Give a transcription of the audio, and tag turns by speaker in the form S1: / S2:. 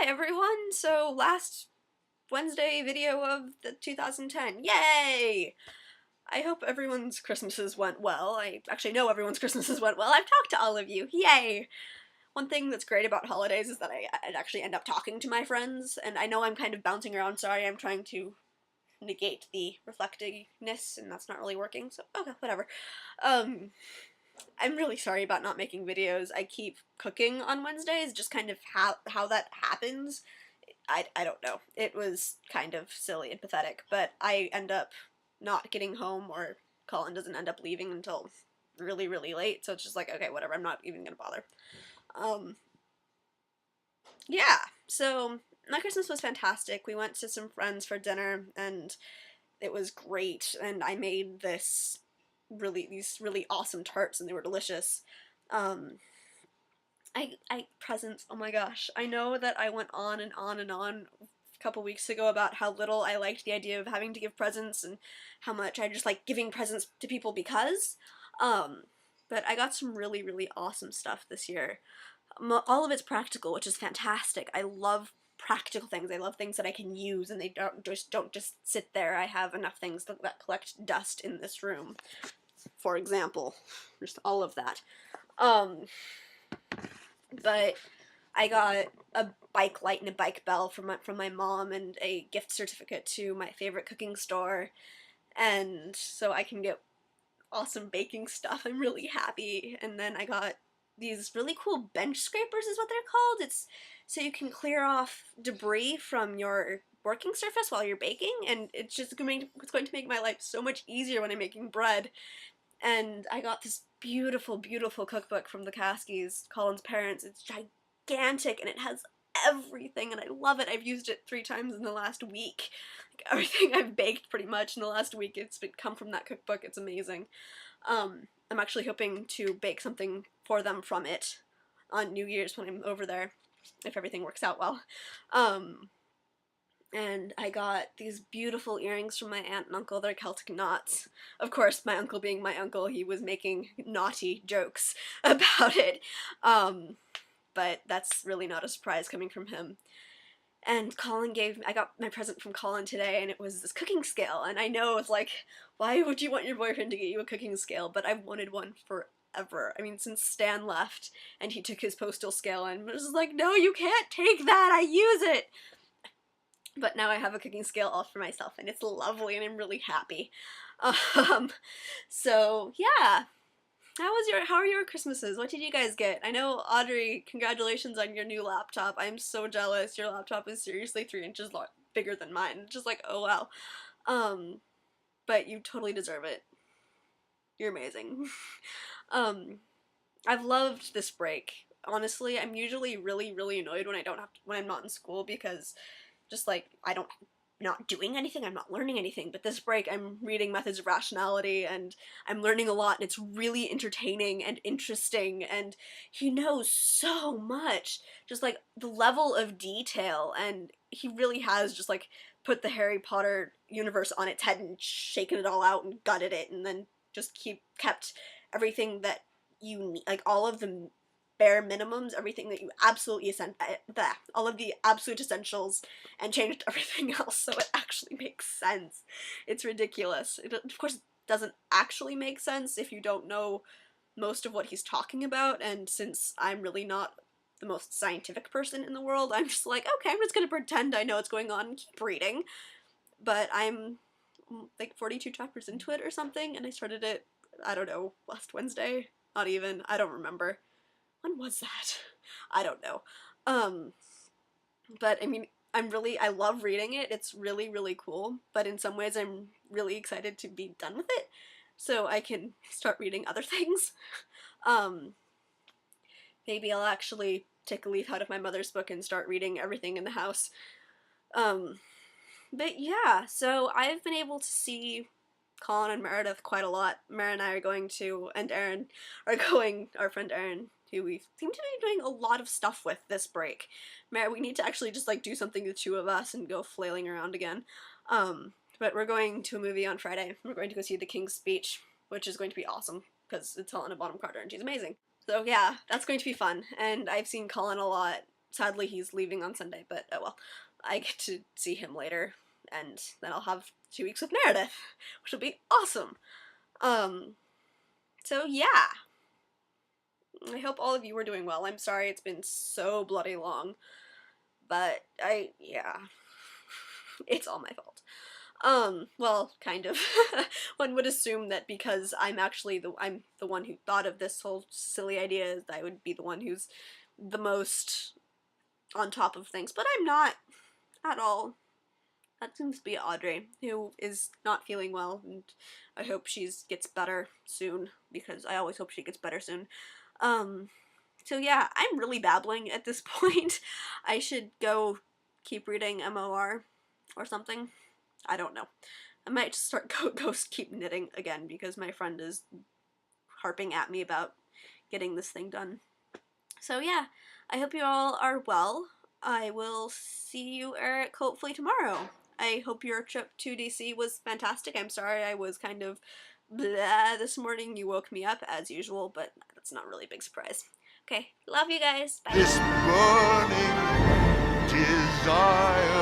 S1: Hi everyone! So last Wednesday video of the 2010. Yay! I hope everyone's Christmases went well. I actually know everyone's Christmases went well. I've talked to all of you. Yay! One thing that's great about holidays is that I actually end up talking to my friends, and I know I'm kind of bouncing around. Sorry, I'm trying to negate the reflectiveness, and that's not really working, so okay, whatever. I'm really sorry about not making videos. I keep cooking on Wednesdays, just kind of how that happens. I don't know. It was kind of silly and pathetic, but I end up not getting home, or Colin doesn't end up leaving until really, really late, so it's just like, okay, whatever, I'm not even gonna bother. Yeah, so my Christmas was fantastic. We went to some friends for dinner, and it was great, and I made these really awesome tarts, and they were delicious. Um, presents, oh my gosh. I know that I went on and on and on a couple weeks ago about how little I liked the idea of having to give presents and how much I just like giving presents to people because. But I got some really, really awesome stuff this year. All of it's practical, which is fantastic. I love practical things. I love things that I can use and they don't just sit there. I have enough things that collect dust in this room, for example. Just all of that. But I got a bike light and a bike bell from my mom and a gift certificate to my favorite cooking store, and so I can get awesome baking stuff. I'm really happy. And then I got these really cool bench scrapers is what they're called. It's so you can clear off debris from your working surface while you're baking, and it's going to make my life so much easier when I'm making bread. And I got this beautiful, beautiful cookbook from the Caskies, Colin's parents. It's gigantic and it has everything and I love it. I've used it 3 times in the last week. Like, everything I've baked pretty much in the last week, it's come from that cookbook. It's amazing. I'm actually hoping to bake something for them from it on New Year's when I'm over there, if everything works out well. And I got these beautiful earrings from my aunt and uncle. They're Celtic knots. Of course, my uncle being my uncle, he was making naughty jokes about it. But that's really not a surprise coming from him. And I got my present from Colin today, and it was this cooking scale. And I know it's like, why would you want your boyfriend to get you a cooking scale? But I've wanted one forever. I mean, since Stan left and he took his postal scale and was like, no, you can't take that, I use it! But now I have a cooking scale all for myself, and it's lovely, and I'm really happy. Um, so yeah. How are your Christmases? What did you guys get? I know, Audrey, congratulations on your new laptop. I'm so jealous. Your laptop is seriously 3 inches bigger than mine. Just like, oh wow. But you totally deserve it. You're amazing. um, I've loved this break. Honestly, I'm usually really, really annoyed when when I'm not in school because just like not doing anything, I'm not learning anything, but this break I'm reading Methods of Rationality and I'm learning a lot, and it's really entertaining and interesting, and he knows so much, just like the level of detail, and he really has just like put the Harry Potter universe on its head and shaken it all out and gutted it, and then just kept everything that you need, like all of the bare minimums, everything that you absolutely all of the absolute essentials, and changed everything else so it actually makes sense. It's ridiculous. Of course, it doesn't actually make sense if you don't know most of what he's talking about, and since I'm really not the most scientific person in the world, I'm just like, okay, I'm just gonna pretend I know what's going on and keep reading. But I'm like 42 chapters into it or something, and I started it, I don't know, last Wednesday? Not even. I don't remember. When was that? I don't know. But I mean, I love reading it. It's really, really cool. But in some ways, I'm really excited to be done with it so I can start reading other things. Um, Maybe I'll actually take a leaf out of my mother's book and start reading everything in the house. Um, but yeah, so I've been able to see Colin and Meredith quite a lot. Mara and I are going to, and Erin are going, our friend Erin, who we seem to be doing a lot of stuff with this break. Mara, we need to actually just like do something, the two of us, and go flailing around again. But we're going to a movie on Friday. We're going to go see The King's Speech, which is going to be awesome, because it's Helena Bonham Carter and she's amazing. So yeah, that's going to be fun, and I've seen Colin a lot sadly he's leaving on Sunday, but oh well. I get to see him later, and then I'll have 2 weeks with Meredith, which will be awesome. So yeah. I hope all of you are doing well. I'm sorry it's been so bloody long, but yeah. It's all my fault. Well, kind of. One would assume that because I'm the one who thought of this whole silly idea, I would be the one who's the most on top of things, but I'm not at all. That seems to be Audrey, who is not feeling well, and I hope she gets better soon, because I always hope she gets better soon. So yeah, I'm really babbling at this point. I should go keep reading MOR or something. I don't know. I might just start keep knitting again, because my friend is harping at me about getting this thing done. So yeah, I hope you all are well. I will see you, Eric, hopefully tomorrow. I hope your trip to DC was fantastic. I'm sorry I was kind of blah this morning. You woke me up as usual, but that's not really a big surprise. Okay, love you guys. Bye. This burning desire